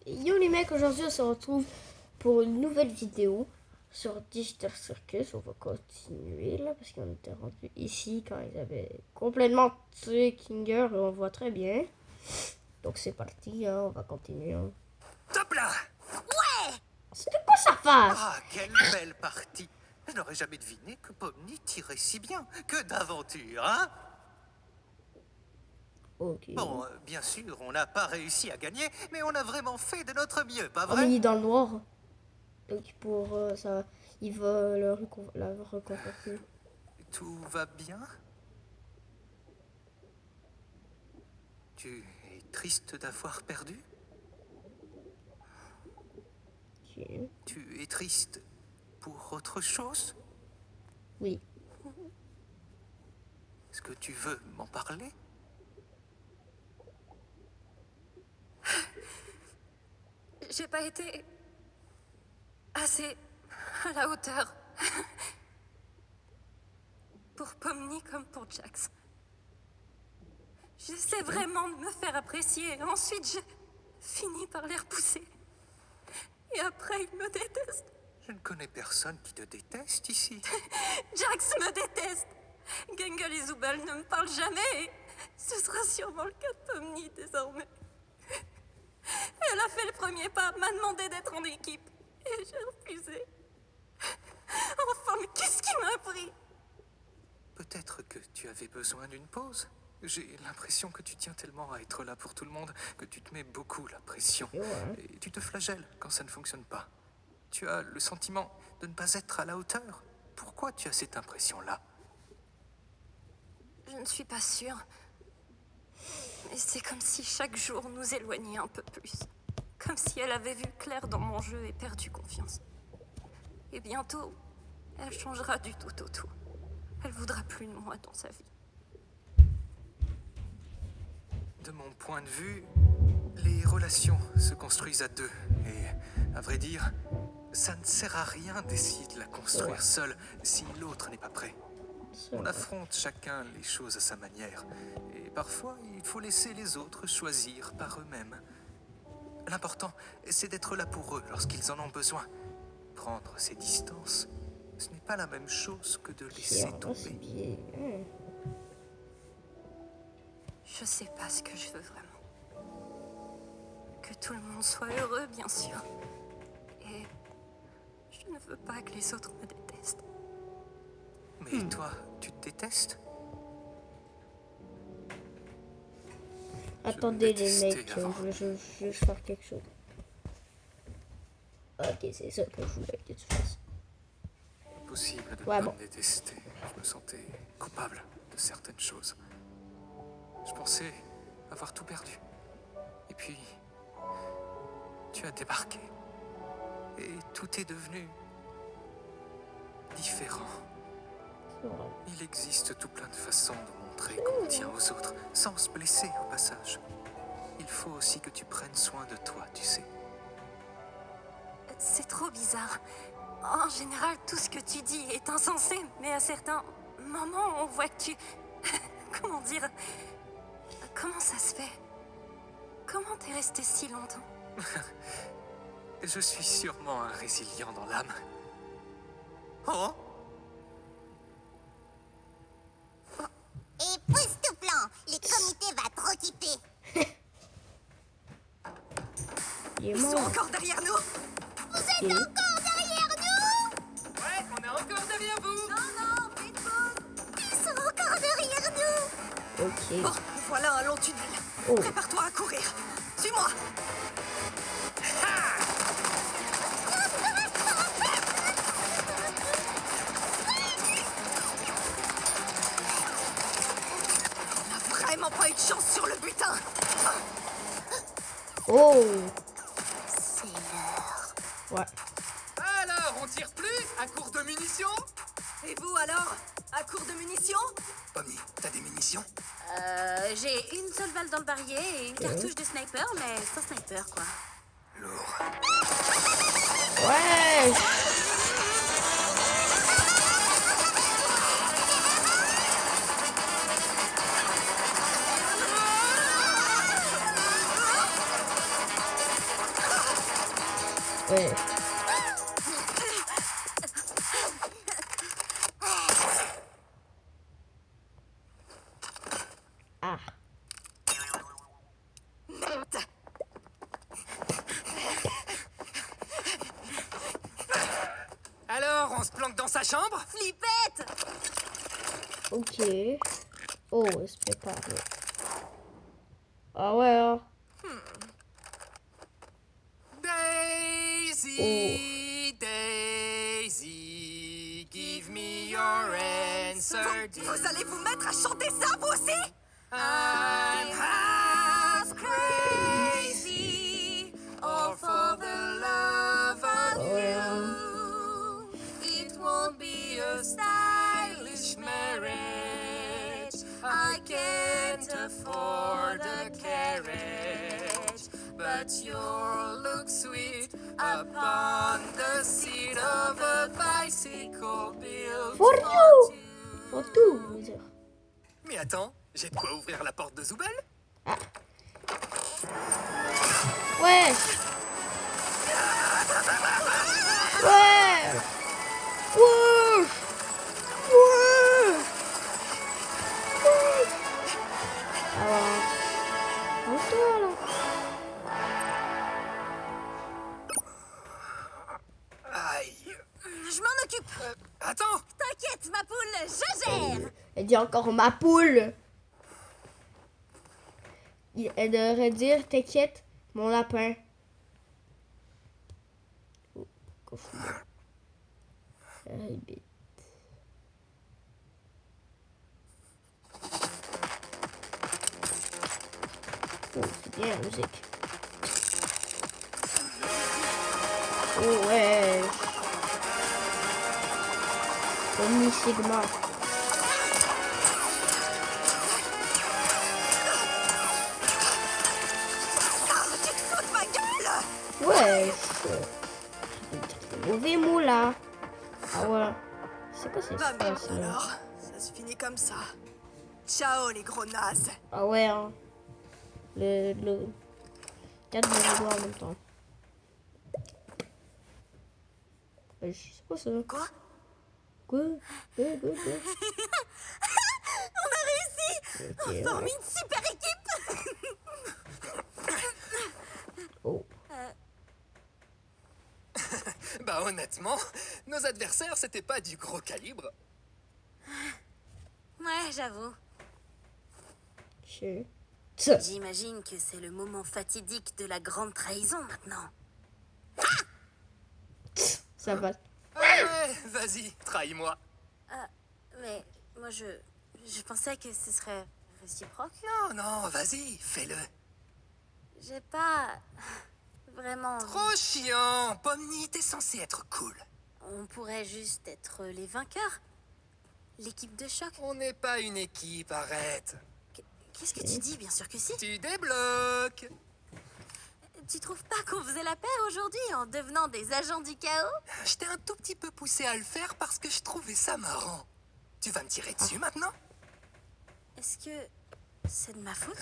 Yo les mecs, aujourd'hui on se retrouve pour une nouvelle vidéo sur Digital Circus. On va continuer là parce qu'on était rendu ici quand ils avaient complètement tué Kinger et on voit très bien. Donc c'est parti, hein, on va continuer. Hein. Top là! Ouais! C'était quoi sa face? Ah, quelle belle partie! Je n'aurais jamais deviné que Pomni tirait si bien. Que d'aventure, hein? Ok. Bon, bien sûr, on n'a pas réussi à gagner, mais on a vraiment fait de notre mieux, pas Oh mais il vrai? est dans le noir. Donc pour ça, il va la reconforter. Tout va bien? Tu es triste d'avoir perdu? Ok. Tu es triste pour autre chose? Oui. Est-ce que tu veux m'en parler? J'ai pas été assez à la hauteur pour Pomni comme pour Jax. J'essaie vraiment de me faire apprécier. Ensuite, j'ai fini par les repousser. Et après, ils me détestent. Je ne connais personne qui te déteste ici. Jax me déteste. Gengal et Zubal ne me parlent jamais. Et ce sera sûrement le cas de Pomni désormais. Elle a fait le premier pas, m'a demandé d'être en équipe. Et j'ai refusé. Enfin, mais qu'est-ce qui m'a pris? Peut-être que tu avais besoin d'une pause. J'ai l'impression que tu tiens tellement à être là pour tout le monde que tu te mets beaucoup la pression. Et ouais. Et tu te flagelles quand ça ne fonctionne pas. Tu as le sentiment de ne pas être à la hauteur. Pourquoi tu as cette impression-là? Je ne suis pas sûre. Mais c'est comme si chaque jour nous éloignait un peu plus. Comme si elle avait vu clair dans mon jeu et perdu confiance. Et bientôt, elle changera du tout au tout. Elle voudra plus de moi dans sa vie. De mon point de vue, les relations se construisent à deux. Et, à vrai dire, ça ne sert à rien d'essayer de la construire seule si l'autre n'est pas prêt. On affronte chacun les choses à sa manière. Et parfois, il faut laisser les autres choisir par eux-mêmes. L'important, c'est d'être là pour eux lorsqu'ils en ont besoin. Prendre ses distances, ce n'est pas la même chose que de laisser C'est tomber. bien. Je sais pas ce que je veux vraiment. Que tout le monde soit heureux, bien sûr. Et je ne veux pas que les autres me détestent. Mais toi, tu te détestes? Attendez les détestais mecs, avant. je veux juste faire quelque chose. Ok, c'est ça que je voulais que tu fasses. Impossible de Ouais, ne pas bon. me détester. Je me sentais coupable de certaines choses. Je pensais avoir tout perdu. Et puis, tu as débarqué. Et tout est devenu différent. C'est vrai. Il existe tout plein de façons de montrer qu'on tient aux autres, sans se blesser au passage. Il faut aussi que tu prennes soin de toi, tu sais. C'est trop bizarre. En général, tout ce que tu dis est insensé, mais à certains moments, on voit que tu... Comment dire? Comment ça se fait? Comment t'es resté si longtemps? Je suis sûrement un résilient dans l'âme. Oh! Époustouflant! Les comités va trop kiffer! Il est Ils sont mort. encore derrière nous! Vous êtes Ok. encore derrière nous? Ouais, on est encore derrière vous! Non, vite Ils sont encore derrière nous! Ok. Bon, voilà un long tunnel. Oh. Prépare-toi à courir. Suis-moi! On n'a vraiment pas eu de chance sur le butin! Oh. C'est l'heure. Ouais. Alors, on tire plus à court de munitions? Et vous alors? À court de munitions? Pomni, t'as des munitions? J'ai une seule balle dans le barillet et une cartouche de sniper, mais sans sniper, quoi. Lourd. Ouais. Ouais. Ah. Alors, on se planque dans sa chambre? Flippette! Ok. Oh, elle se prépare. Ah ouais, hein. Daisy, Daisy, give me your answer. Vous allez vous mettre à chanter ça, vous aussi? I'm half crazy, all for the love of Ah ouais, hein. you. It won't be a stylish marriage. I can't afford a carriage, but your look sweet upon the seat of a bicycle built For you. Faut tout, je veux dire. Mais attends, j'ai de quoi ouvrir la porte de Zoubel? Ouais. Ouais. Ouais. Ouais. Ah ouais. Calme-toi, là. Aïe. Je m'en occupe. Attends. T'inquiète, ma poule, je gère. Elle dit encore ma poule. Elle devrait dire t'inquiète, mon lapin. Oh, coffre. Bête. Oh, c'est bien la musique. Oh ouais. Omni Sigma. Ouais, mauvais mot là. Ah ouais. C'est quoi cette Bah merde phrase là? alors, ça se finit comme ça. Ciao les gros nazes. Ah ouais, hein. Le 4 mauvais doigts en même temps. C'est quoi ça? Quoi? Quoi? Quoi? On a réussi. Ok, On ouais. forme une super équipe. Oh. Bah honnêtement, nos adversaires c'était pas du gros calibre. Ouais, j'avoue. Je... J'imagine que c'est le moment fatidique de la grande trahison maintenant. Ça va. Ah ouais, vas-y, trahis-moi. Mais moi, je pensais que ce serait réciproque. Non, non, vas-y, fais-le. J'ai pas vraiment... Trop chiant, Pomni, t'es censé être cool. On pourrait juste être les vainqueurs. L'équipe de choc. On n'est pas une équipe, arrête. Qu'est-ce que tu dis? Bien sûr que si. Tu débloques. Tu trouves pas qu'on faisait la paix aujourd'hui en devenant des agents du chaos? Je t'ai un tout petit peu poussé à le faire parce que je trouvais ça marrant. Tu vas me tirer dessus maintenant? Est-ce que c'est de ma faute?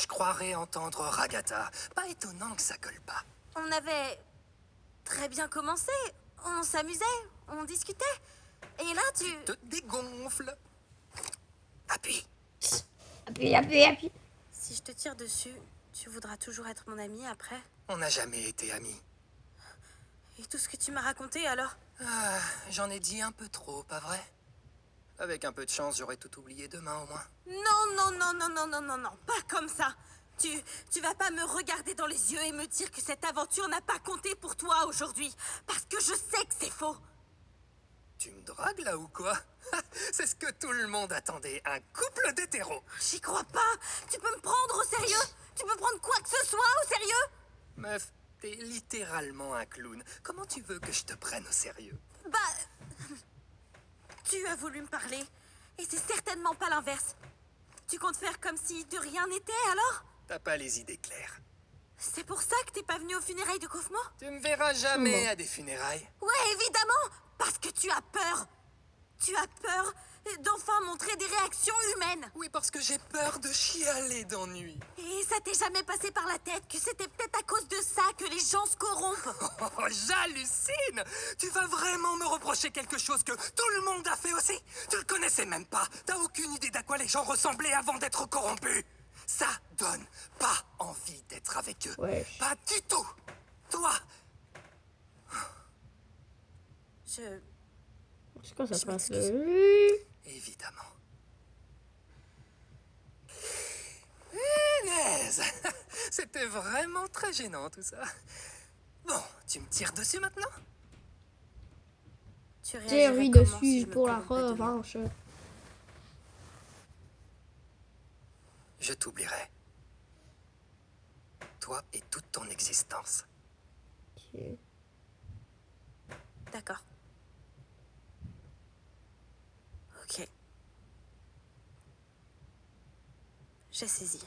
Je croirais entendre Ragata. Pas étonnant que ça colle pas. On avait très bien commencé. On s'amusait, on discutait. Et là, tu... Te dégonfle. Appuie. Appuie. Si je te tire dessus, tu voudras toujours être mon ami après? On n'a jamais été amis. Et tout ce que tu m'as raconté alors? Ah, j'en ai dit un peu trop, pas vrai? Avec un peu de chance, j'aurais tout oublié demain au moins. Non, pas comme ça. Tu vas pas me regarder dans les yeux et me dire que cette aventure n'a pas compté pour toi aujourd'hui. Parce que je sais que c'est faux. Tu me dragues là ou quoi? C'est ce que tout le monde attendait, un couple d'hétéros. J'y crois pas. Tu peux me prendre au sérieux? Tu peux prendre quoi que ce soit au sérieux? Meuf, t'es littéralement un clown. Comment tu veux que je te prenne au sérieux? Bah... Tu as voulu me parler. Et c'est certainement pas l'inverse. Tu comptes faire comme si de rien n'était alors? T'as pas les idées claires. C'est pour ça que t'es pas venu aux funérailles de Kaufman? Tu me verras jamais à des funérailles. Ouais, évidemment. Parce que tu as peur. Tu as peur d'enfin montrer des réactions humaines. Oui, parce que j'ai peur de chialer d'ennui. Et ça t'est jamais passé par la tête que c'était peut-être à cause de ça que les gens se corrompent? Oh, j'hallucine! Tu vas vraiment me reprocher quelque chose que tout le monde a fait aussi? Tu le connaissais même pas. T'as aucune idée d'à quoi les gens ressemblaient avant d'être corrompus. Ça donne pas envie d'être avec eux. Ouais. Pas du tout. Toi, C'est quoi ça Je passe m'excuse. là? évidemment. Punaise! C'était vraiment très gênant tout ça. Bon, tu me tires dessus maintenant? Tu Thierry réagirais comment si dessus je me pour la corrompais demain? revanche. Je t'oublierai. Toi et toute ton existence. Ok. D'accord. Ok. J'ai saisi.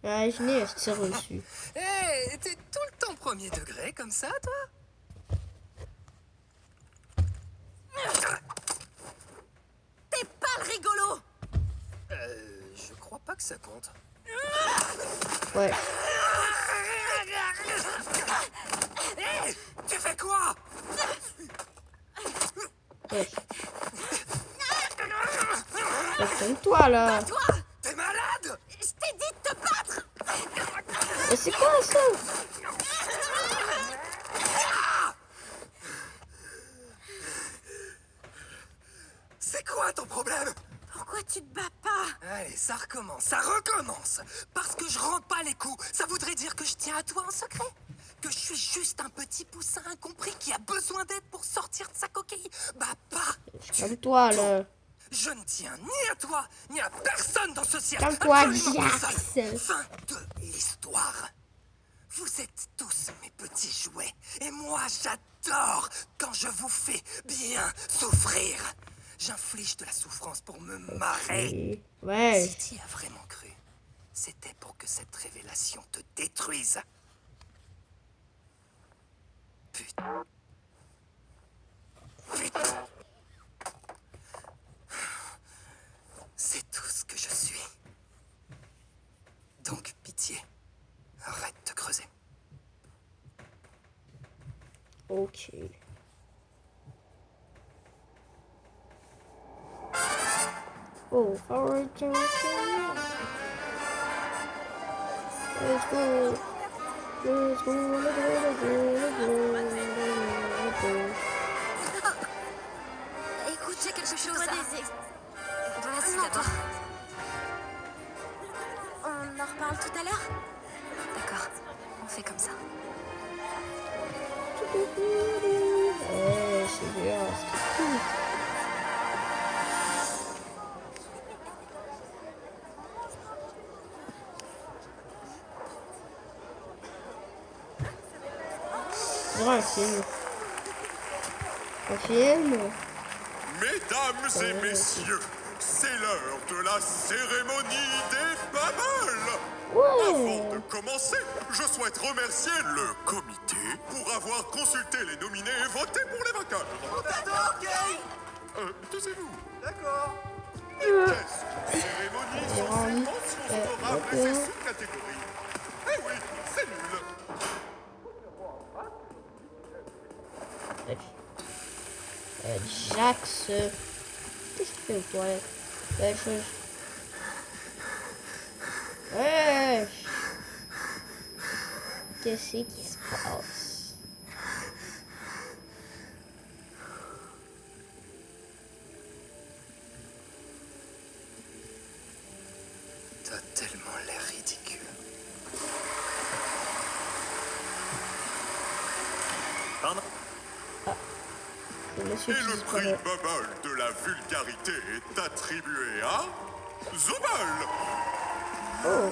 Imaginez, elle se tire dessus. Hé, t'es tout le temps premier degré comme ça, toi? T'es pas le rigolo! Je crois pas que ça compte. Ouais. Hé, tu fais quoi? Ouais. Calme-toi là. Toi! T'es malade? Je t'ai dit de te battre! Mais c'est quoi ça? C'est quoi ton problème? Pourquoi tu te bats pas? Allez, ça recommence, ça recommence. Parce que je rends pas les coups, ça voudrait dire que je tiens à toi en secret? Que je suis juste un petit poussin incompris qui a besoin d'aide pour sortir de sa coquille? Bah pas du Calme-toi tout. là. Je ne tiens ni à toi, ni à personne dans ce cirque. Calme-toi, Absolument Jax. personne. Fin de l'histoire. Vous êtes tous mes petits jouets. Et moi, j'adore quand je vous fais bien souffrir. J'inflige de la souffrance pour me marrer. Et- Ouais. Si tu y as vraiment cru, c'était pour que cette révélation te détruise. Putain. Putain. C'est tout ce que je suis. Donc, pitié, arrête de creuser. Ok. Oh, alright, let's go. Let's go. Let's go, let's go, let's go, let's go. Écoute, j'ai quelque chose Vois à... des ex- Vas-y, Non, d'abord. On en reparle tout à l'heure? D'accord, on fait comme ça. Ouais, c'est bien, c'est cool. Ouais, un film. Un film. Mesdames et messieurs, c'est l'heure de la cérémonie des bubbles. Avant de Ouais. commencer, je souhaite remercier le comité pour avoir consulté les nominés et voté pour les vainqueurs. Taisez-vous. D'accord. Test. Cérémonie censée mention honorable et ses sous-catégories. Eh oui, c'est nul. Jax. Qu'est-ce qu'il fait aux toilettes? Ouais. Qu'est-ce qui se passe? T'as tellement l'air ridicule. Pardon. Le monsieur Et qui le prix disparaît. Bubble de la vulgarité est attribué à Zubal. Oh.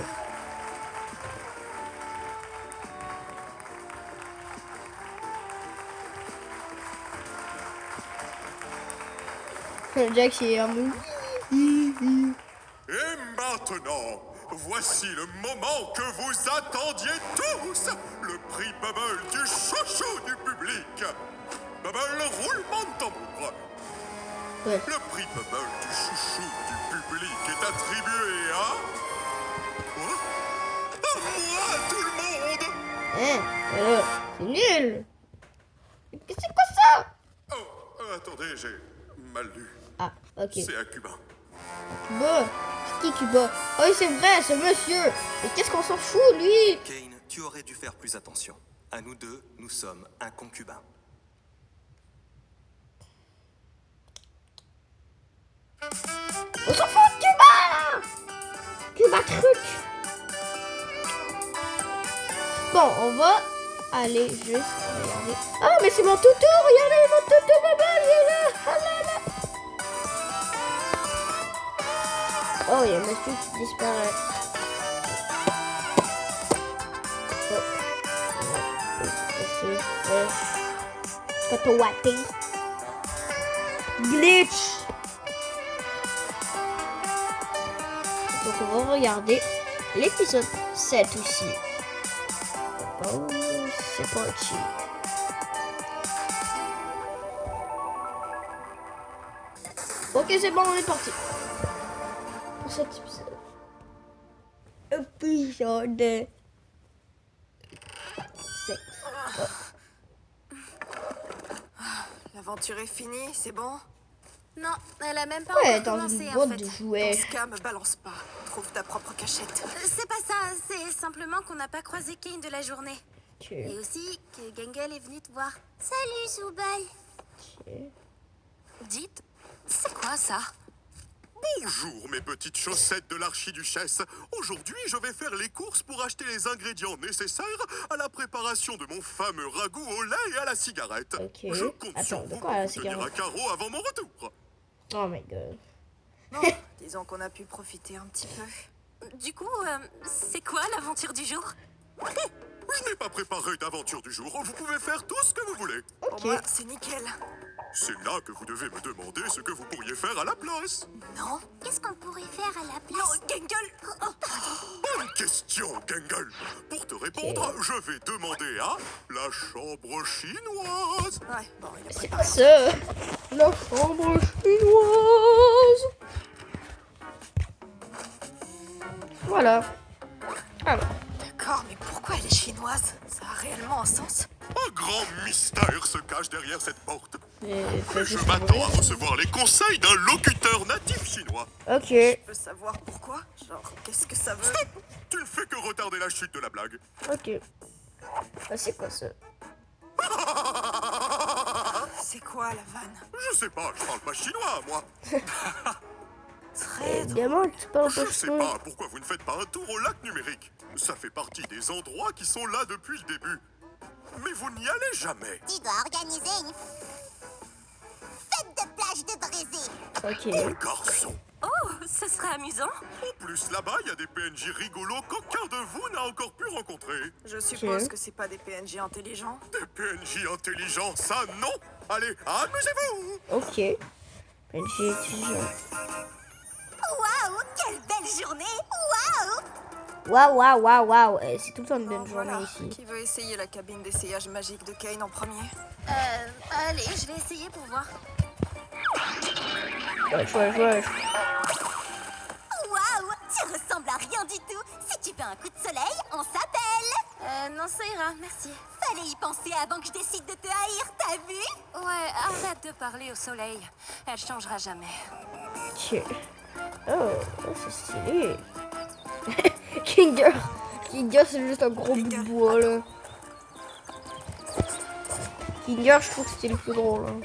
Jax il est en mou. Et maintenant, voici le moment que vous attendiez tous, le prix Bubble du chouchou du public. Bubble, roulement de tambour. Ouais. Le prix Bubble du chouchou du public est attribué à... Quoi? À moi, tout le monde! Alors, c'est nul. C'est quoi ça? Oh, attendez, j'ai mal lu. Ah, ok. C'est à Cuba. Cuba. C'est qui Cuba? Oh oui, c'est vrai, c'est monsieur. Mais qu'est-ce qu'on s'en fout, lui? Kane, tu aurais dû faire plus attention. À nous deux, nous sommes un concubin. On s'en fout de Cuba, là. Cuba truc. Bon, on va aller juste regarder. Ah, mais c'est mon toutou. Regardez mon toutou, maman. Il est là. Ah là là. Oh, il y a monsieur qui disparaît. Photowapping. Glitch. Donc on va regarder l'épisode 7 aussi. Oh, c'est parti. Ok, c'est bon, on est parti. Pour cet épisode. Épisode 7. L'aventure est finie, c'est bon? Non, elle a même pas Ouais, encore dans commencé une en boîte fait. de jouets. Ton ska me balance pas. Trouve ta propre cachette. C'est pas ça, c'est simplement qu'on n'a pas croisé Kane de la journée. Ok. Et aussi que Gangle est venu te voir. Salut, Zoubal. Dites, c'est quoi ça? Bonjour mes petites chaussettes de l'archiduchesse. Aujourd'hui, je vais faire les courses pour acheter les ingrédients nécessaires à la préparation de mon fameux ragoût au lait et à la cigarette. Ok. Je compte sur Attends, de vous quoi pour la vous tenir à cigarette? carreau avant mon retour. Oh my god. Bon, disons qu'on a pu profiter un petit peu. Du coup, c'est quoi l'aventure du jour? Je n'ai pas préparé d'aventure du jour. Vous pouvez faire tout ce que vous voulez. Pour Ok. moi, c'est nickel. C'est là que vous devez me demander ce que vous pourriez faire à la place. Non? Qu'est-ce qu'on pourrait faire à la Non, place? Gangle! Bonne question, Gangle. Pour te répondre, je vais demander à la chambre chinoise. Ouais, bon, il a C'est préparé. pas ça. La chambre chinoise. Voilà. Alors. D'accord, mais pourquoi elle est chinoise? Ça a réellement un sens? Un grand mystère se cache derrière cette porte. Fais Je juste m'attends à ouvrir. recevoir les conseils d'un locuteur natif chinois. Ok. Je veux savoir pourquoi? Genre, qu'est-ce que ça veut? Tu ne fais que retarder la chute de la blague. Ok. Ah, c'est quoi ça? C'est quoi la vanne? Je sais pas, je parle pas chinois, moi. Très drôle. Évidemment, tu parles Je pas sais chinois. pas pourquoi vous ne faites pas un tour au lac numérique. Ça fait partie des endroits qui sont là depuis le début. Mais vous n'y allez jamais. Tu dois organiser une fête de plage de Brésil. Ok. Garçon. Oh, ce serait amusant. En plus, là-bas, il y a des PNJ rigolos qu'aucun de vous n'a encore pu rencontrer. Je suppose que c'est pas des PNJ intelligents. Des PNJ intelligents, ça non. Allez, amusez-vous. Ok. J'ai étudiant. Waouh, quelle belle journée. Waouh. Waouh, waouh, waouh, waouh. C'est tout le temps une Bon, belle journée voilà. ici. Qui veut essayer la cabine d'essayage magique de Kane en premier? Allez, je vais essayer pour voir. Wesh, wesh, wesh. Waouh, tu ressembles à rien du tout. Si tu veux un coup de soleil, on s'appelle. Non, ça ira, merci. Fallait y penser avant que je décide de te haïr, t'as vu? Ouais, arrête de parler au soleil. Elle changera jamais. Ok. Oh, c'est stylé. Kinger. Kinger, c'est juste un gros bout de bois, là. Kinger, je trouve que c'était le plus drôle. Hein.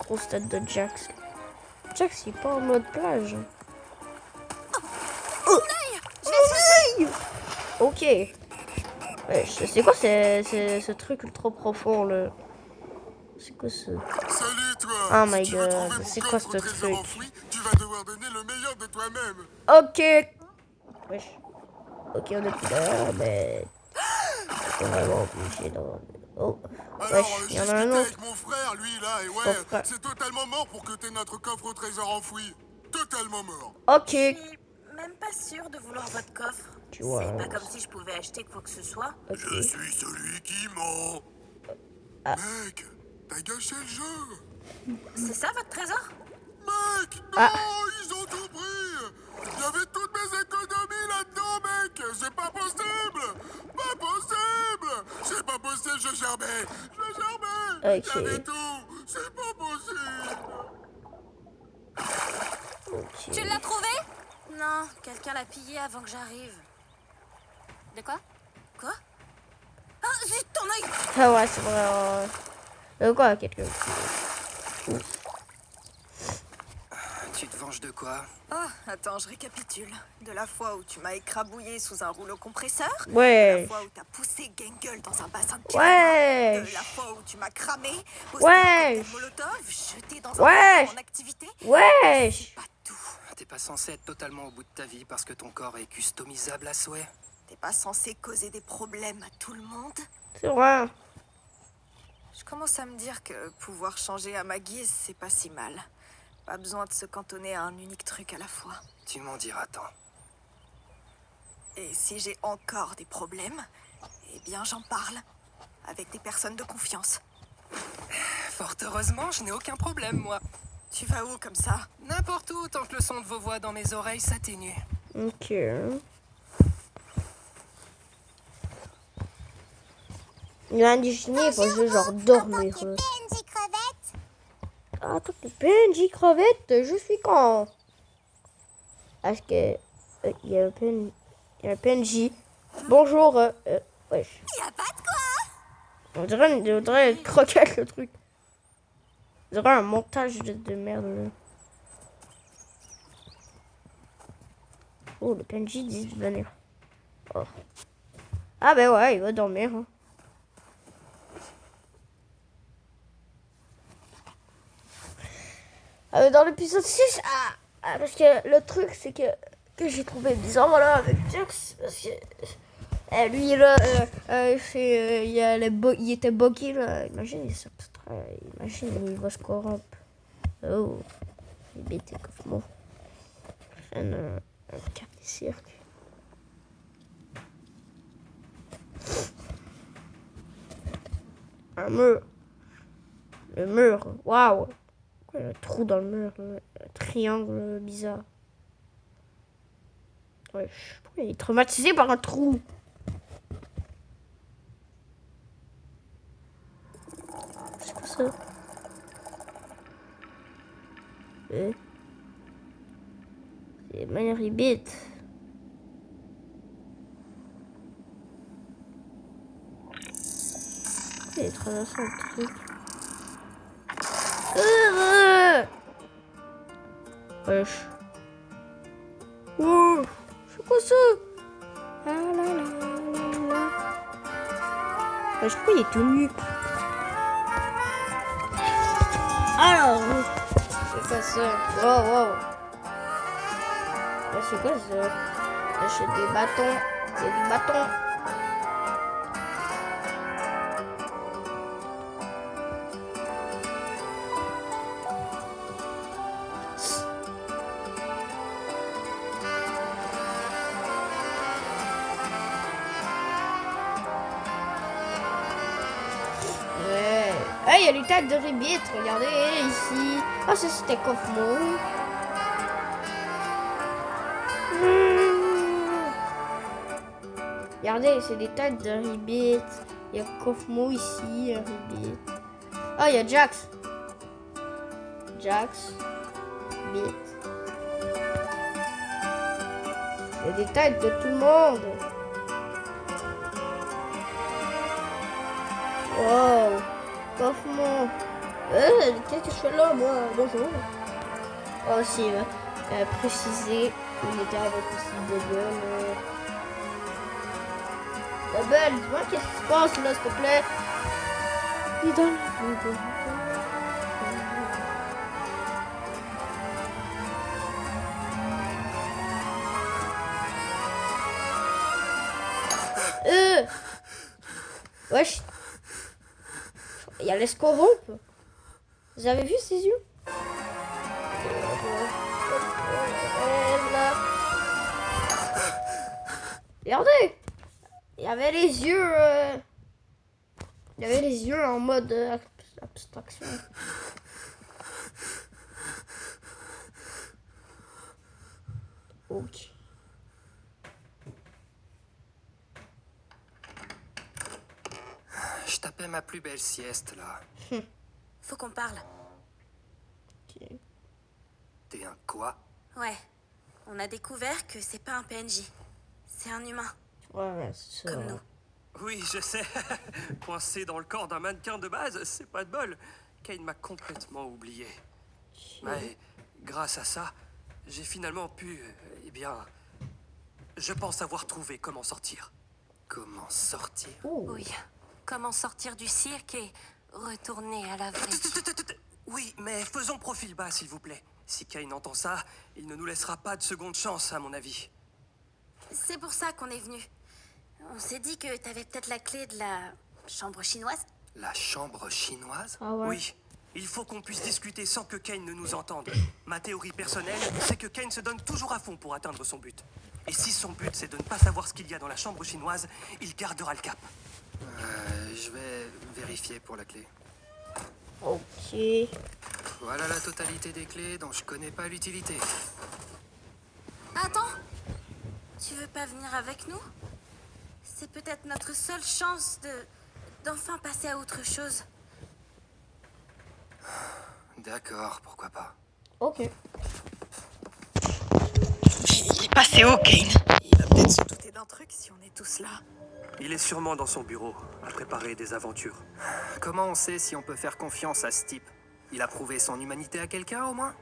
Grosse tête de Jax. Jax, il est pas en mode plage. Oh, soleil. Ok. Ouais, c'est quoi ce truc ultra profond, là? C'est quoi ce... Salut toi. Oh my Si tu veux god, trouver mon c'est quoi coffre ce au trésor truc? enfoui, tu vas devoir donner le meilleur de toi-même. Ok. Wesh. Ok, on est plus là, mais... C'est vraiment obligé d'en... Oh. Alors, Wesh, il j'ai y en a un discuté autre. avec mon frère, lui, là, et Ton ouais, frère. c'est totalement mort pour que t'aies notre coffre au trésor enfoui. Totalement mort. Ok. Je suis même pas sûre de vouloir votre coffre. Tu vois. C'est pas comme si je pouvais acheter quoi que ce soit. Ok. Je suis celui qui ment. Mec, t'as gâché le jeu. C'est ça votre trésor? Mec, non, Ah. ils ont tout pris. Il y avait toutes mes économies là-dedans, mec. C'est pas possible. Pas possible. C'est pas possible, je gerbais. Ok. Il y avait tout. C'est pas possible. Ok. Tu l'as trouvé? Non, quelqu'un l'a pillé avant que j'arrive. De quoi? Quoi? Ah, zut, ton œil! Ah ouais, c'est vrai. Quoi, quelqu'un? Tu te venges de quoi? Oh, attends, je récapitule. De la fois où tu m'as écrabouillé sous un rouleau compresseur. De la Ouais. fois où t'as poussé Gangle dans un bassin de Ouais. De la fois où tu m'as cramé. Posté Ouais. un cocktail Molotov, jeté dans un Ouais. volcan en activité. Wesh. Pas tout. T'es pas censé être totalement au bout de ta vie parce que ton corps est customisable à souhait. T'es pas censé causer des problèmes à tout le monde. C'est vrai. Je commence à me dire que pouvoir changer à ma guise, c'est pas si mal. Pas besoin de se cantonner à un unique truc à la fois. Tu m'en diras tant. Et si j'ai encore des problèmes, eh bien j'en parle. Avec des personnes de confiance. Fort heureusement, je n'ai aucun problème, moi. Tu vas où comme ça? N'importe où, tant que le son de vos voix dans mes oreilles s'atténue. Ok. Il a indigéné, il faut juste genre dormir. PNJ crevette. Ah, toi, t'es PNJ crevette, je suis quand? Est-ce que. Il y a un PNJ. Bonjour, wesh. Y a pas de quoi. On dirait une croquette, le truc. On dirait un montage de merde, là. Oh, le PNJ dit de venir. Oh. Ah, ben ouais, il va dormir. Hein. Dans l'épisode 6, parce que le truc, c'est que j'ai trouvé bizarre, voilà, avec Jax, parce que lui, là, il était buggy, là. Imagine, il s'abstrait, imagine, il va se corrompre. Oh, il est bêté comme moi. Un carne-cirque. Un mur. Le mur, waouh. Un trou dans le mur, là. Un triangle bizarre. Ouais, pourquoi il est traumatisé par un trou? C'est quoi ça? C'est Mary Bit. Il est traversé un truc. Wesh. Wow, c'est quoi ça? Ah là là là là. Wesh, pourquoi il est tout nu? Alors, c'est quoi ça? Wow, wow. C'est quoi ça? J'achète des bâtons. Il y a des bâtons. Il y a les têtes de Ribbit, regardez ici. Ah, ça c'était Kofmo. Regardez, c'est des têtes de Ribbit. Il y a Kofmo ici, Ribbit. Ah, il y a Jax. Jax. Ribbit. Il y a des têtes de tout le monde. Wow. Kofmo. Qu'est-ce que je fais là, moi? Bonjour. Oh, si, préciser, il était avec aussi Bubble. Bubble, dis-moi qu'est-ce qui se passe là, s'il te plaît? Il est dans le Bubble. Wesh. Il y a l'escorompe. Vous avez vu ses yeux? Regardez. Il y avait les yeux. Il avait les yeux en mode abstraction. Ok. Je tapais ma plus belle sieste, là. Faut qu'on parle. Ok. T'es un quoi? Ouais. On a découvert que c'est pas un PNJ. C'est un humain, Ouais, c'est ça. comme nous. Oui, je sais. Coincé dans le corps d'un mannequin de base, c'est pas de bol. Kane m'a complètement oublié. Mais grâce à ça, j'ai finalement pu... eh bien... Je pense avoir trouvé comment sortir. Comment sortir? Oh. Oui. Comment sortir du cirque et retourner à la vraie vie. Oui, mais faisons profil bas, s'il vous plaît. Si Kane entend ça, il ne nous laissera pas de seconde chance, à mon avis. C'est pour ça qu'on est venu. On s'est dit que t'avais peut-être la clé de la chambre chinoise. La chambre chinoise? Ah ouais. Oui, il faut qu'on puisse discuter sans que Kane ne nous entende. Ma théorie personnelle, c'est que Kane se donne toujours à fond pour atteindre son but. Et si son but, c'est de ne pas savoir ce qu'il y a dans la chambre chinoise, il gardera le cap. Je vais vérifier pour la clé. Ok. Voilà la totalité des clés dont je connais pas l'utilité. Attends, tu veux pas venir avec nous? C'est peut-être notre seule chance d'enfin passer à autre chose. D'accord, pourquoi pas. Ok. Il est passé où, Kane? Il va peut-être se douter d'un truc si on est tous là. Il est sûrement dans son bureau, à préparer des aventures. Comment on sait si on peut faire confiance à ce type? Il a prouvé son humanité à quelqu'un, au moins?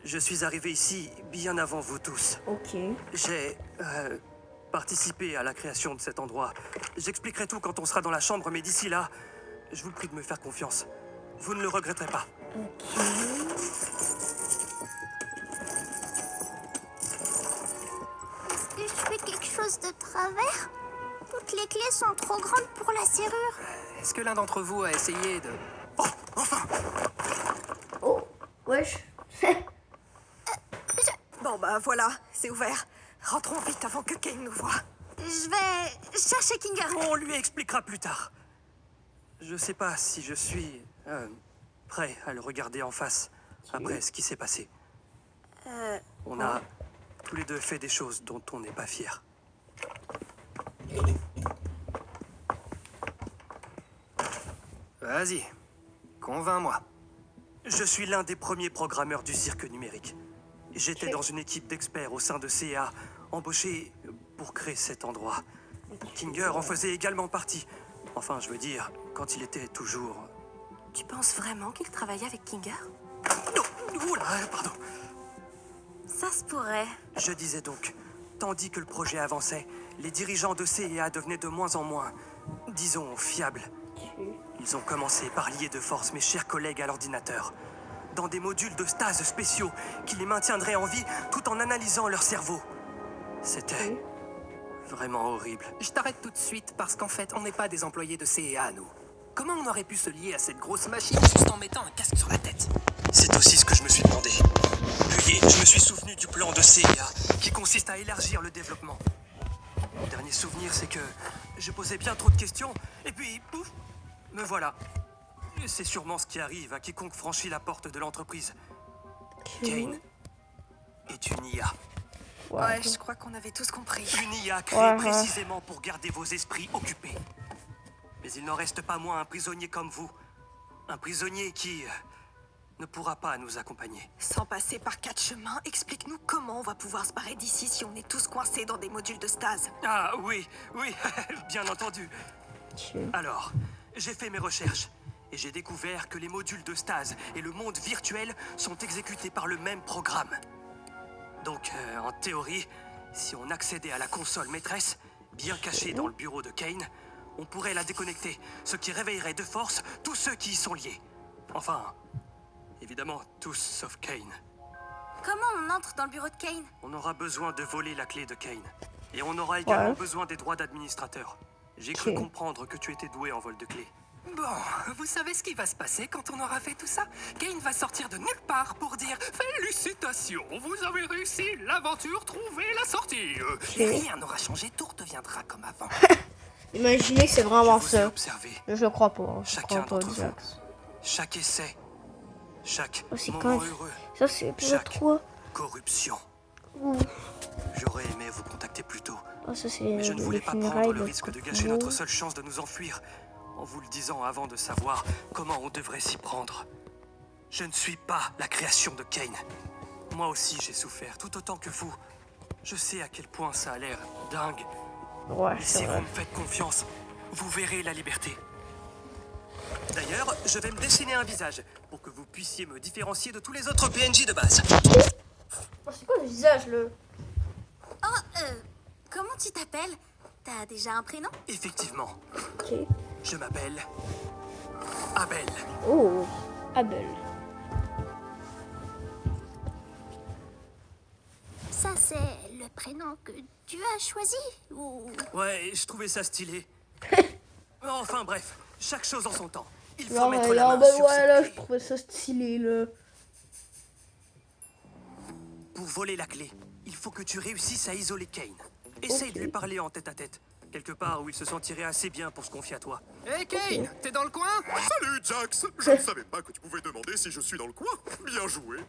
Je suis arrivé ici bien avant vous tous. Ok. J'ai participé à la création de cet endroit. J'expliquerai tout quand on sera dans la chambre, mais d'ici là, je vous prie de me faire confiance. Vous ne le regretterez pas. Je fais quelque chose de travers? Toutes les clés sont trop grandes pour la serrure. Est-ce que l'un d'entre vous a essayé de... Oh, enfin! Oh. Wesh. Bon bah voilà, c'est ouvert. Rentrons vite avant que Kane nous voie. Je vais chercher Kinger. On lui expliquera plus tard. Je sais pas si je suis prêt à le regarder en face après ce qui s'est passé. On a tous les deux fait des choses dont on n'est pas fiers. Vas-y, convainc-moi. Je suis l'un des premiers programmeurs du cirque numérique. J'étais dans une équipe d'experts au sein de CA, embauchés pour créer cet endroit. Kinger en faisait également partie. Enfin, je veux dire, quand il était toujours... Tu penses vraiment qu'il travaillait avec Kinger? Oh, oula, pardon. Ça se pourrait. Je disais donc, tandis que le projet avançait, les dirigeants de CA devenaient de moins en moins, disons, fiables. Ils ont commencé par lier de force mes chers collègues à l'ordinateur, dans des modules de stase spéciaux qui les maintiendraient en vie tout en analysant leur cerveau. C'était vraiment horrible. Je t'arrête tout de suite parce qu'en fait, on n'est pas des employés de CEA, nous. Comment on aurait pu se lier à cette grosse machine juste en mettant un casque sur la tête? C'est aussi ce que je me suis demandé. Puis je me suis souvenu du plan de CA qui consiste à élargir le développement. Mon dernier souvenir, c'est que je posais bien trop de questions et puis, pouf, me voilà. Et c'est sûrement ce qui arrive à quiconque franchit la porte de l'entreprise. Kane est une IA. Ouais, je crois qu'on avait tous compris. Une IA créée précisément pour garder vos esprits occupés. Mais il n'en reste pas moins un prisonnier comme vous. Un prisonnier qui ne pourra pas nous accompagner. Sans passer par 4 chemins, explique-nous comment on va pouvoir se barrer d'ici si on est tous coincés dans des modules de stase. Ah oui, bien entendu. Alors, j'ai fait mes recherches et j'ai découvert que les modules de stase et le monde virtuel sont exécutés par le même programme. Donc, en théorie, si on accédait à la console maîtresse, bien cachée dans le bureau de Kane, on pourrait la déconnecter, ce qui réveillerait de force tous ceux qui y sont liés. Enfin, évidemment, tous sauf Kane. Comment on entre dans le bureau de Kane? On aura besoin de voler la clé de Kane. Et on aura également besoin des droits d'administrateur. J'ai cru comprendre que tu étais doué en vol de clés. Bon, vous savez ce qui va se passer quand on aura fait tout ça? Kane va sortir de nulle part pour dire « Félicitations, vous avez réussi l'aventure, trouvez la sortie !» Et rien n'aura changé, tout redeviendra comme avant. Imaginez que c'est vraiment Je vous ai ça. observé. Je crois pas. Hein. Je Chacun crois pas, d'entre vous. Jax. Chaque essai, chaque Oh, c'est moment quand heureux, ça, c'est épisode chaque 3. corruption. Ouh. J'aurais aimé vous contacter plus tôt, Oh, ça, c'est mais je ne les voulais pas funérailles prendre le de risque de gâcher Kokomo. notre seule chance de nous enfuir en vous le disant avant de savoir comment on devrait s'y prendre. Je ne suis pas la création de Kane. Moi aussi j'ai souffert, tout autant que vous. Je sais à quel point ça a l'air dingue. Ouais, Mais c'est si vous vrai. me faites confiance, vous verrez la liberté. D'ailleurs, je vais me dessiner un visage pour que vous puissiez me différencier de tous les autres PNJ de base. Oh, c'est quoi le visage, là? Oh, comment tu t'appelles? T'as déjà un prénom? Effectivement, Ok. je m'appelle Abel. Oh, Abel. Ça, c'est le prénom que tu as choisi? Ou... Ouais, je trouvais ça stylé. Enfin bref, chaque chose en son temps. Il faut Non, mettre mais la non, main ben sur ouais, cette là, clé. je trouvais ça stylé, là. Pour voler la clé, il faut que tu réussisses à isoler Kane. Essaye Ok. de lui parler en tête à tête. Quelque part où il se sentirait assez bien pour se confier à toi. Hé Kane, t'es dans le coin? Salut, Jax. Je ne savais pas que tu pouvais demander si je suis dans le coin. Bien joué.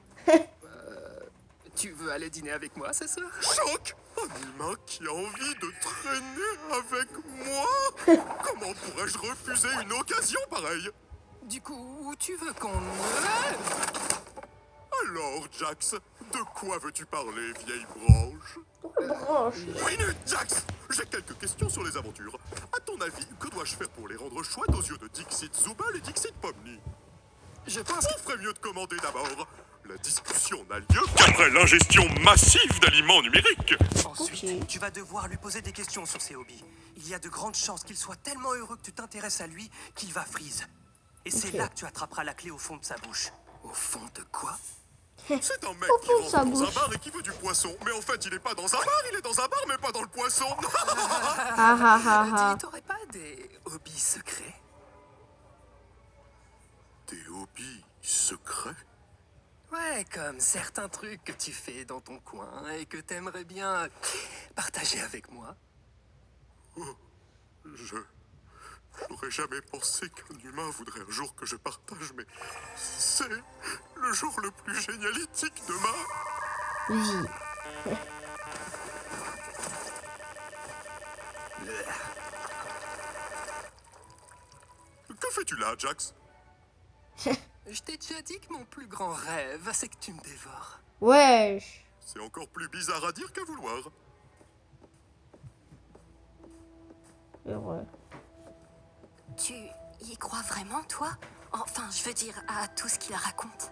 Tu veux aller dîner avec moi ce soir? Choc! Un humain qui a envie de traîner avec moi? Comment pourrais-je refuser une occasion pareille? Du coup, où tu veux qu'on aille? Alors, Jax, de quoi veux-tu parler, vieille branche? Branche. Minute, Jax! J'ai quelques questions sur les aventures. À ton avis, que dois-je faire pour les rendre chouettes aux yeux de Dixit Zubal et Dixit Pomni? Je pense On ferait mieux de commander d'abord. La discussion n'a lieu qu'après l'ingestion massive d'aliments numériques. Ensuite, Ok. tu vas devoir lui poser des questions sur ses hobbies. Il y a de grandes chances qu'il soit tellement heureux que tu t'intéresses à lui qu'il va freeze. Et c'est Ok. là que tu attraperas la clé au fond de sa bouche. Au fond de quoi? C'est un mec Au qui fond de sa rentre dans un bouche. bar et qui veut du poisson. Mais en fait, il est pas dans un bar, il est dans un bar, mais pas dans le poisson. Ah ah ah ah. Dis, t'aurais pas des hobbies secrets? Des hobbies secrets? Ouais, comme certains trucs que tu fais dans ton coin et que t'aimerais bien partager avec moi. J'aurais jamais pensé qu'un humain voudrait un jour que je partage, mais c'est le jour le plus génialitique de ma... Oui. Que fais-tu là, Jax? Je t'ai déjà dit que mon plus grand rêve, c'est que tu me dévores. Wesh. C'est encore plus bizarre à dire qu'à vouloir. C'est vrai. Tu y crois vraiment, toi? Enfin, je veux dire, à tout ce qu'il raconte.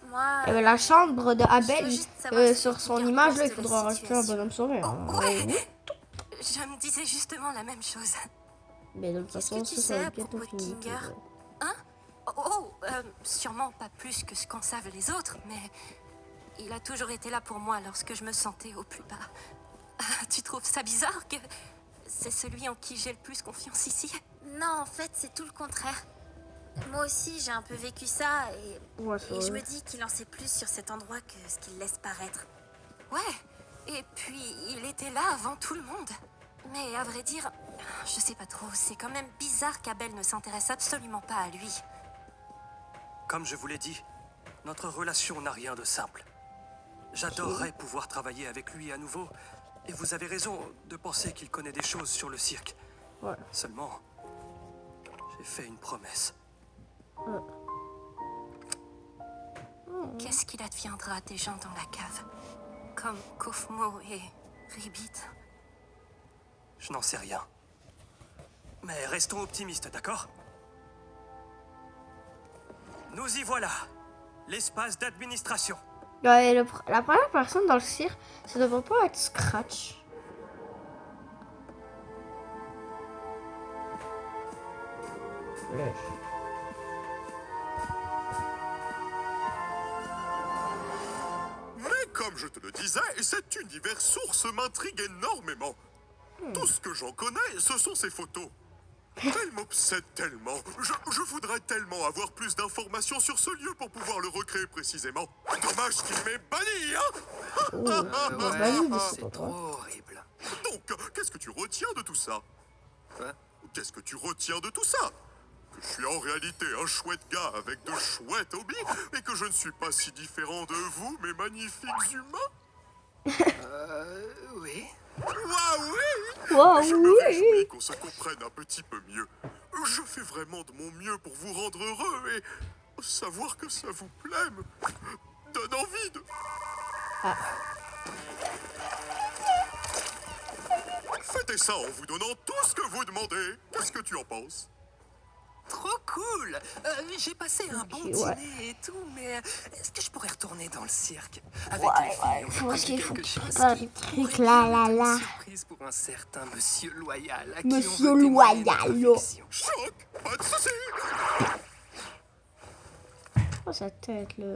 Moi, Eh ben, la chambre de Je Abel, veux juste savoir si sur son quelqu'un image, pense là, il de faudra la rajouter un situation. bonhomme sourire. hein. Ouais. Oui. Je me disais justement la même chose. Mais de toute Qu'est-ce façon, que tu ça sais va à être bientôt propos de fini. Kinger? Hein? Sûrement pas plus que ce qu'en savent les autres, mais il a toujours été là pour moi lorsque je me sentais au plus bas. Ah, tu trouves ça bizarre que c'est celui en qui j'ai le plus confiance ici? non, en fait, c'est tout le contraire. Moi aussi, j'ai un peu vécu ça Ouais, c'est et je vrai. me dis qu'il en sait plus sur cet endroit que ce qu'il laisse paraître. Ouais, et puis il était là avant tout le monde. Mais à vrai dire, je sais pas trop, c'est quand même bizarre qu'Abel ne s'intéresse absolument pas à lui. Comme je vous l'ai dit, notre relation n'a rien de simple. J'adorerais pouvoir travailler avec lui à nouveau. Et vous avez raison de penser qu'il connaît des choses sur le cirque. Ouais. Seulement, j'ai fait une promesse. Qu'est-ce qu'il adviendra des gens dans la cave? Comme Kofmo et Ribbit? Je n'en sais rien. Mais restons optimistes, d'accord? Nous y voilà. L'espace d'administration. Ouais, la première personne dans le cirque, ça devrait pas être Scratch. Wesh. Mais comme je te le disais, cet univers source m'intrigue énormément. Tout ce que j'en connais, ce sont ces photos. Elle m'obsède tellement. Je voudrais tellement avoir plus d'informations sur ce lieu pour pouvoir le recréer précisément. Dommage qu'il m'ait banni, hein? Oh, bah, lui, il dit C'est pas trop quoi. horrible. Donc, qu'est-ce que tu retiens de tout ça? Quoi? Qu'est-ce que tu retiens de tout ça? Que je suis en réalité un chouette gars avec de chouettes hobbies et que je ne suis pas si différent de vous, mes magnifiques humains? Oui. Waouh, oui! Waouh, Je me oui. réjouis qu'on se comprenne un petit peu mieux. Je fais vraiment de mon mieux pour vous rendre heureux et savoir que ça vous plaît me donne envie de... Fêtez ça en vous donnant tout ce que vous demandez. Qu'est-ce que tu en penses? Trop cool. J'ai passé un bon ouais. dîner et tout, mais est-ce que je pourrais retourner dans le cirque avec Ouais, les filles? ouais, On faut va parce qu'il faut quelque qu'il chose prépare qui des trucs pourrait là, être là, une là. surprise pour un certain monsieur loyal à Monsieur qui on veut témoigner loyal. notre affection. Choc, pas de soucis. Oh, sa tête, là.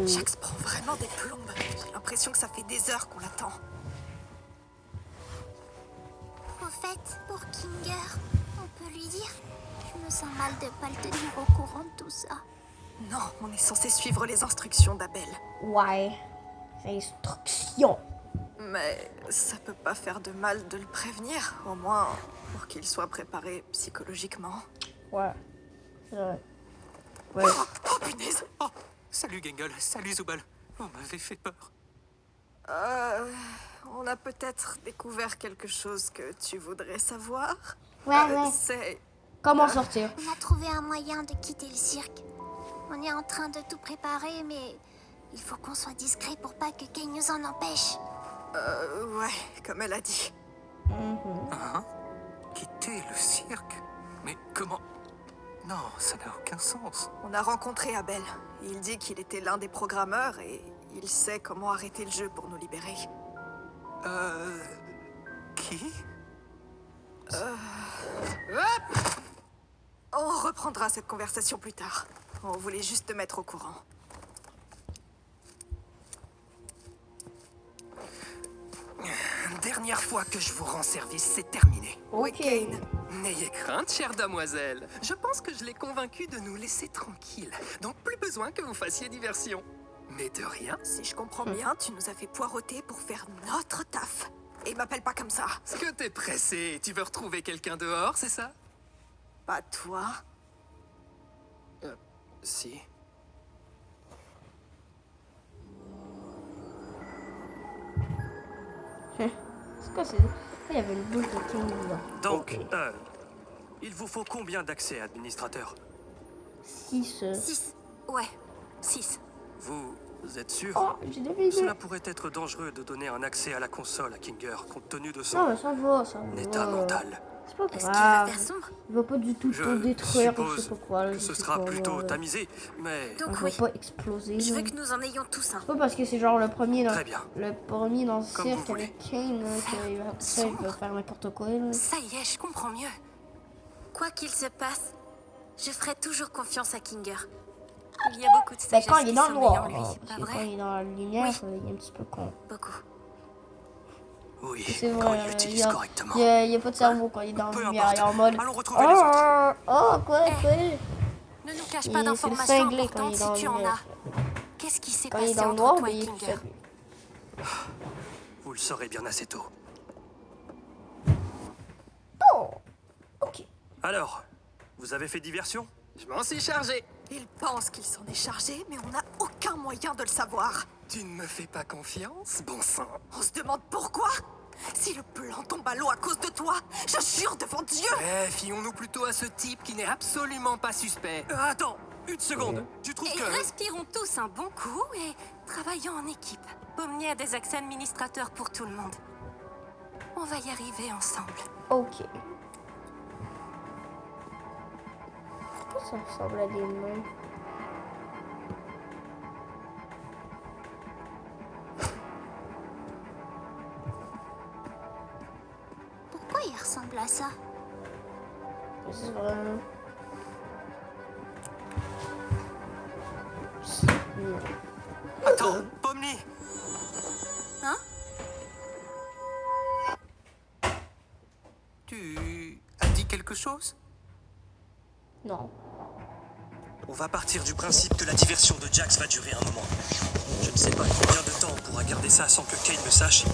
Jax prend vraiment des plombes. J'ai l'impression que ça fait des heures qu'on l'attend. Au fait, pour Kinger, on peut lui dire. Je me sens mal de pas le tenir au courant de tout ça. Non, on est censé suivre les instructions d'Abel. Ouais. Instruction. Mais ça peut pas faire de mal de le prévenir, au moins pour qu'il soit préparé psychologiquement. Ouais. C'est vrai. Ouais. Oh punaise! Oh, salut Gangle, salut Zubal. Vous m'avez fait peur. On a peut-être découvert quelque chose que tu voudrais savoir. Ouais. C'est... Comment sortir? On a trouvé un moyen de quitter le cirque. On est en train de tout préparer, mais il faut qu'on soit discret pour pas que Kane nous en empêche. Ouais, comme elle a dit. Hein? Quitter le cirque? Mais comment? Non, ça n'a aucun sens. On a rencontré Abel. Il dit qu'il était l'un des programmeurs et il sait comment arrêter le jeu pour nous libérer. Qui? On reprendra cette conversation plus tard. On voulait juste te mettre au courant. Dernière fois que je vous rends service, c'est terminé. Ok. N'ayez crainte, chère demoiselle. Je pense que je l'ai convaincu de nous laisser tranquilles. Donc plus besoin que vous fassiez diversion. Mais de rien. Si je comprends bien, tu nous as fait poireauter pour faire notre taf. Et m'appelle pas comme ça. Est-ce que t'es pressé? Tu veux retrouver quelqu'un dehors, c'est ça? Pas toi. Si. C'est quoi, c'est... Il y avait une boule de Kane dedans. Donc, il vous faut combien d'accès, administrateur? 6. 6. Ouais, 6. Vous êtes sûr? Oh, j'ai deviné. Cela pourrait être dangereux de donner un accès à la console à Kinger, compte tenu de Non, son mais ça va, ça va. état mental. C'est pas Est-ce qu'il va grave. faire sombre? Il va pas du tout Je tout détruire, je suppose sais pas quoi. Là, que je ce sais sera pas, plutôt là. tamisé, mais On Donc va oui, pas exploser. je là. veux que nous en ayons tous un. C'est pas parce que c'est genre le premier dans Très bien. le premier dans le Comme cirque vous avec Kane là, qu'il va, ça, il va faire n'importe quoi. Là. Ça y est, je comprends mieux. Quoi qu'il se passe, je ferai toujours confiance à Kinger. Il y a beaucoup de Ben, sagesse quand il est qui dans le sommeille noir, en lui, parce pas que quand vrai? il est dans la lumière, Oui. il est un petit peu con. Beaucoup. oui, C'est quand vrai, il il l'utilise y a, correctement. il y a pas de cerveau quand il est dans Peu la lumière, il est en importe. mode. Allons retrouver les autres. Oh, quoi, quoi? Ne nous cache Et pas c'est d'informations cinglé quand il importantes est dans si tu le en noir. as. Qu'est-ce qui s'est Quand il est passé dans le entre noir, toi mais et il est Kinger? faible. Vous le saurez bien assez tôt. Oh, ok. Alors, vous avez fait diversion? Je m'en suis chargé. Il pense qu'il s'en est chargé, mais on n'a aucun moyen de le savoir. Tu ne me fais pas confiance, bon sang? On se demande pourquoi. Si le plan tombe à l'eau à cause de toi, je jure devant Dieu. Fions-nous plutôt à ce type qui n'est absolument pas suspect. Attends, une seconde. Tu trouves Et que... respirons tous un bon coup et travaillons en équipe. Pomnier a des accès administrateurs pour tout le monde. On va y arriver ensemble. Ok. Pourquoi ça ressemble à des mains? Pourquoi il ressemble à ça? C'est vrai. Attends, Pomni! Hein? Tu as dit quelque chose? Non. On va partir du principe que la diversion de Jax va durer un moment. Je ne sais pas combien de temps on pourra garder ça sans que Kane le sache.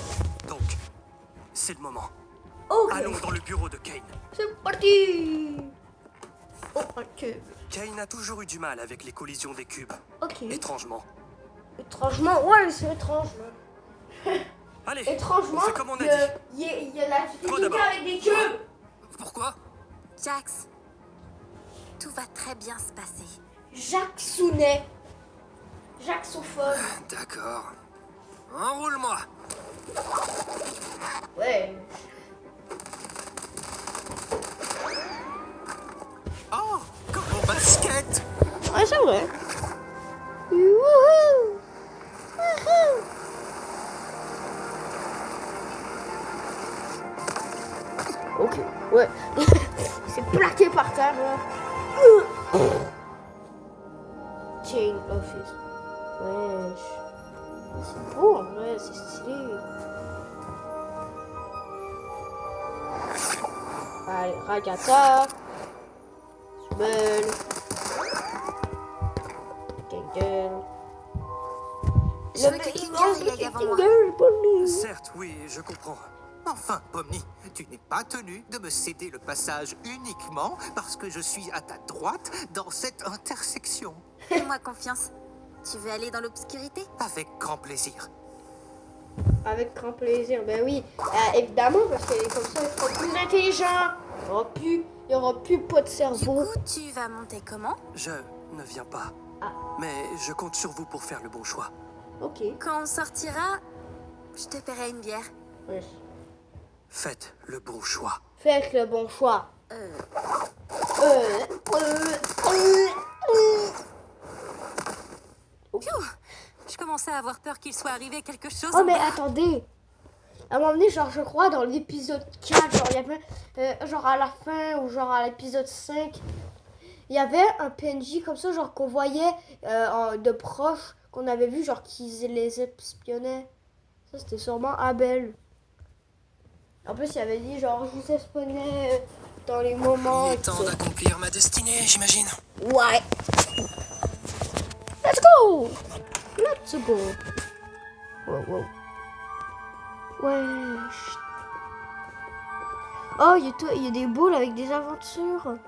Donc, c'est le moment. Ok. Allons dans le bureau de Kane. C'est parti. Oh, ok. Kane a toujours eu du mal avec les collisions des cubes. Ok. Étrangement. Étrangement, ouais, c'est étrange. Allez, Étrangement, on fait comme on a dit. il y a la difficulté d'abord. avec des cubes. Pourquoi? Jax, tout va très bien se passer. Jacques Sounet. Jaxophone. D'accord. Enroule-moi. Ouais. Oh, comme au basket. Ouais, c'est vrai. Wouhou. Wouhou. Ok, ouais. C'est plaqué par terre. Là. Chain Office. Wesh. C'est beau en vrai, c'est stylé. Allez, Ragata. Smell. Gangle. Je veux que Kinger y aille avant moi. Certes, oui, je comprends. Enfin, Pomni, tu n'es pas tenu de me céder le passage uniquement parce que je suis à ta droite dans cette intersection. Fais-moi confiance. Tu veux aller dans l'obscurité? Avec grand plaisir. Avec grand plaisir, ben oui, évidemment, parce que comme ça, il sera plus intelligent. Il y aura plus pas de Du cerveau. coup, tu vas monter comment? Je ne viens pas. Ah. Mais je compte sur vous pour faire le bon choix. Ok. Quand on sortira, je te paierai une bière. Ouais. Faites le bon choix. Faites le bon choix. Pfiou, je commençais à avoir peur qu'il soit arrivé quelque chose. Oh en mais bas. attendez. À un moment donné, genre je crois dans l'épisode 4, genre il y avait genre à la fin ou genre à l'épisode 5, il y avait un PNJ comme ça, genre qu'on voyait de proche, qu'on avait vu genre qu'ils les espionnait. Ça c'était sûrement Abel. En plus il avait dit genre je vous espionnais dans les moments. Il et est tout temps ça. d'accomplir ma destinée, j'imagine. Ouais. Let's go. Let's go. Wow, wow. Wesh. Oh, il y a des boules avec des aventures.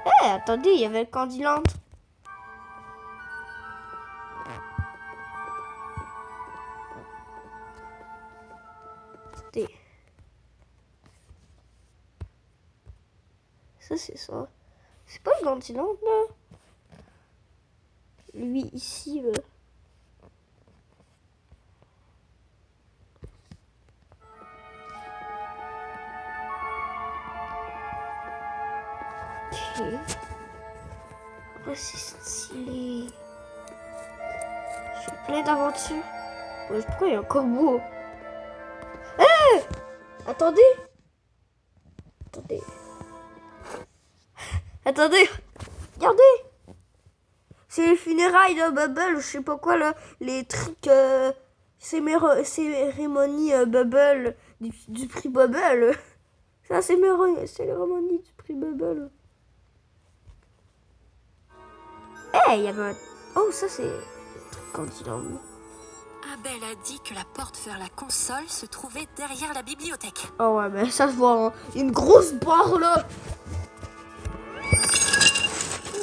Eh, attendez, il y avait le Candyland. Attendez. Ça, c'est ça. C'est pas le Candyland, là? Lui, ici, là. Ok. Oh, c'est stylé. J'ai plein d'aventures. Ouais, pourquoi il y a un combo? Hé! Attendez! Attendez. Attendez! Regardez! C'est les funérailles de Bubble, je sais pas quoi là. Les trucs, cérémonie Bubble, du prix Bubble. C'est la cérémonie du prix Bubble. Eh, il y avait un... Oh, ça c'est... Candyland. Abel a dit que la porte vers la console se trouvait derrière la bibliothèque. Oh ouais, mais ça se voit, hein. Une grosse barre là.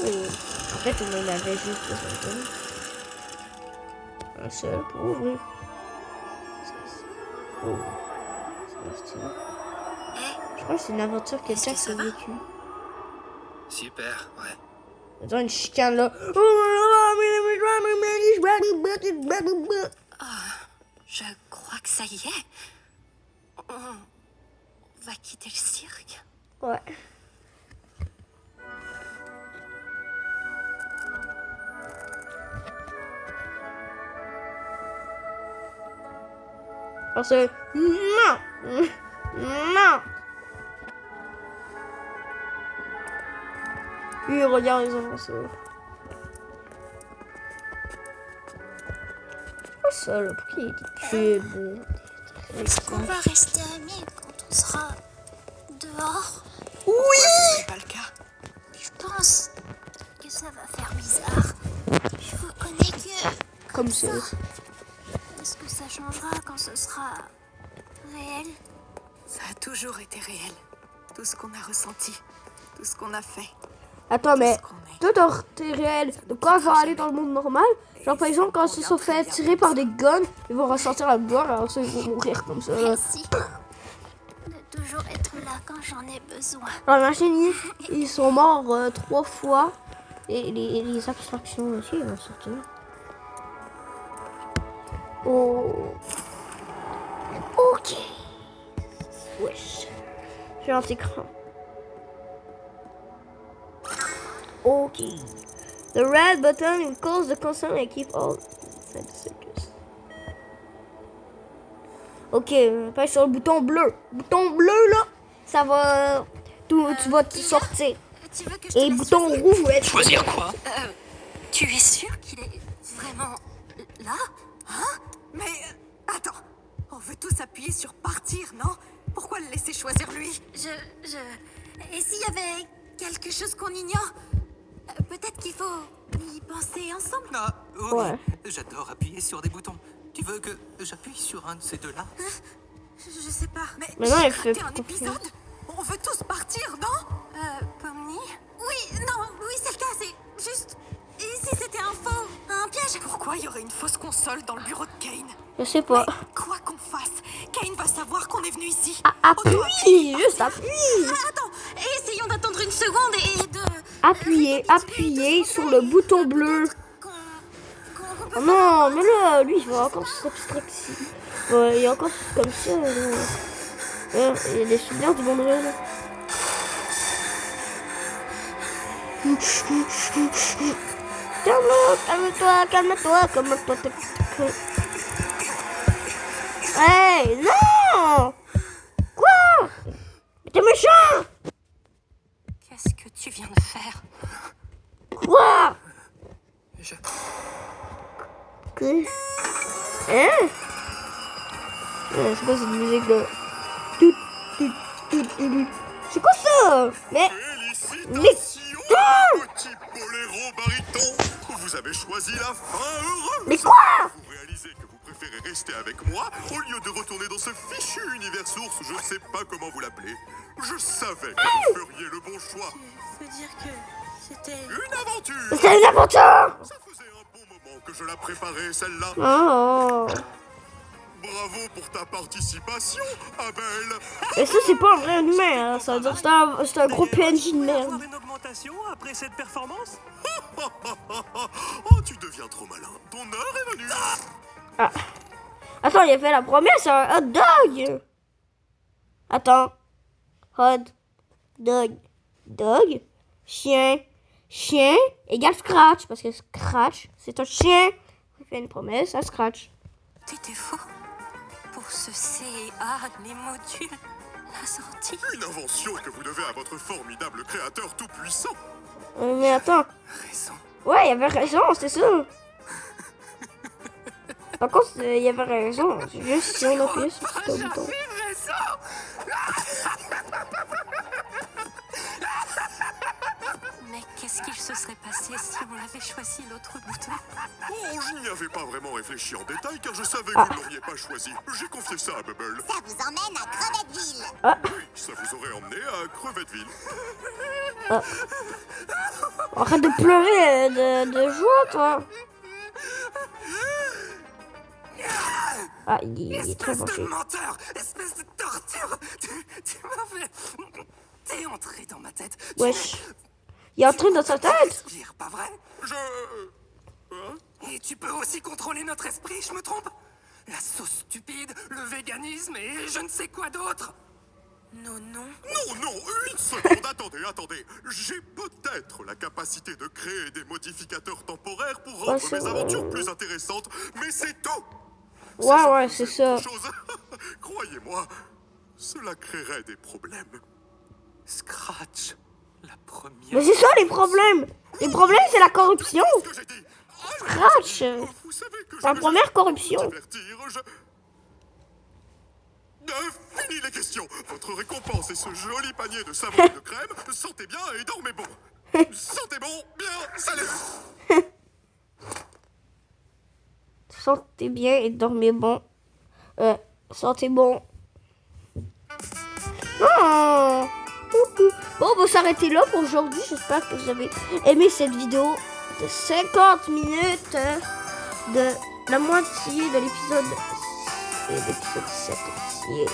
Oh. En fait, on en avait juste besoin un seul pour ouvrir. Oh. C'est stylé. Je crois que c'est une aventure que Jax a vécue. Super, ouais. Attends, une chicane là. Je crois que ça y est. On va quitter le cirque. Ouais. Parce que... Non! Non! Lui, regarde les avanceurs. Oh ça là, pourquoi il y a des cubes? Est-ce qu'on va rester amis quand on sera dehors? Ce n'est pas le cas. Je pense que ça va faire bizarre. Je vous connais que comme ça. Est-ce que ça changera quand ce sera réel? Ça a toujours été réel. Tout ce qu'on a ressenti, tout ce qu'on a fait. Attends, mais qu'on est. toi, t'es réel. Donc, quand ils vont aller dans le monde normal, genre par exemple, quand ils se sont fait tirer par des guns, ils vont ressentir la douleur, alors ça, ils vont mourir comme ça. Là. Merci de toujours être là quand j'en ai besoin. Alors, imagine, ils sont morts 3 fois. Et les abstractions aussi, ils vont sortir. Oh. Ok. Wesh. J'ai un écran. Ok. The red button will cause the concern and keep all inside the circus. Ok, appuie sur le bouton bleu. Bouton bleu là, ça va. Tu vas te sortir. Tu veux que je te Et laisse bouton choisir? rouge va être. Choisir quoi? Tu es sûr qu'il est vraiment là? Hein? Mais attends, on veut tous appuyer sur partir, non? Pourquoi le laisser choisir lui? Et s'il y avait quelque chose qu'on ignore? Peut-être qu'il faut y penser ensemble. Ah, oui, Ouais. j'adore appuyer sur des boutons. Tu veux que j'appuie sur un de ces deux-là? Je sais pas, mais Maintenant, j'ai elle fait raté un confiance. épisode. On veut tous partir, non? Pomni? Oui, non, oui, c'est le cas, c'est juste... Et si c'était un faux, un piège? Pourquoi il y aurait une fausse console dans le bureau de Kane? Je sais pas. Quoi qu'on fasse, Kane va savoir qu'on est venu ici. Appuie, juste appuie. Attends, essayons d'attendre une seconde et de... Appuyez sur le bouton bleu. qu'on Oh non, mais là, lui, il va encore s'abstraire. Ouais, il y a encore comme ça. Là. Il y a des souvenirs du monde réel. Calme-toi, calme-toi. Hey, non! Quoi? Mais t'es méchant! Qu'est-ce que tu viens de faire? Quoi? Je... Que? Hein? C'est quoi cette musique là? C'est quoi ça? Mais... Félicitations, petit boléro baryton. Vous avez choisi la fin heureuse. Mais quoi? Vous réalisez que vous préférez rester avec moi au lieu de retourner dans ce fichu univers source, je ne sais pas comment vous l'appelez. Je savais que vous feriez le bon choix. Faut dire que c'était... Une aventure. C'est une aventure! Ça faisait un bon moment que je la préparais, celle-là. Oh! Bravo pour ta participation, Abel. Et ça, c'est pas un vrai humain, hein. Ça veut dire que c'est un gros PNJ de merde. Avoir une augmentation après cette performance? Oh, tu deviens trop malin. Ton heure est venue. Ah. Attends, il a fait la première, c'est un hot dog! Attends. Hot dog. Dog. Chien. Chien égale Scratch. Parce que Scratch, c'est un chien. Il fait une promesse à Scratch. T'étais fou? Pour ce CA, les modules, la sortie. Une invention que vous devez à votre formidable créateur tout-puissant. Mais attends. Raison. Ouais, il avait raison, c'est ça. Par contre, il y avait raison. C'est juste si on appuyait sur ce bouton. Mais qu'est-ce qu'il se serait passé si on avait choisi l'autre bouton? Oh, je n'y avais pas vraiment réfléchi en détail car je savais que vous ne l'auriez pas choisi. J'ai confié ça à Bubble. Ça vous emmène à Crevetteville. Oui, ça vous aurait emmené à Crevetteville. Arrête de pleurer de joie, toi. Ah, il est très Espèce de fâché. menteur, espèce de torture. Tu m'as fait... T'es entré dans ma tête. Wesh. Il est entré dans sa tête. Respire, pas vrai? Et tu peux aussi contrôler notre esprit, je me trompe? La sauce stupide, le véganisme et je ne sais quoi d'autre. Non, non. Non, une seconde, attendez. J'ai peut-être la capacité de créer des modificateurs temporaires pour rendre c'est mes aventures plus intéressantes, mais c'est tout. Ouais, c'est ça. Chose. Croyez-moi, cela créerait des problèmes. Scratch, la première... Mais c'est ça les problèmes. Les problèmes, c'est la corruption. Ce que j'ai dit. Scratch. Vous savez que La première corruption. divertir, fini les questions. Votre récompense est ce joli panier de savon et de crème. Sentez bien et dormez bon. Sentez bon, bien, salut. sentez bien et dormez bon. Sentez bon. Oh. Bon, on va s'arrêter là pour aujourd'hui. J'espère que vous avez aimé cette vidéo de 50 minutes de la moitié de l'épisode 7 entier.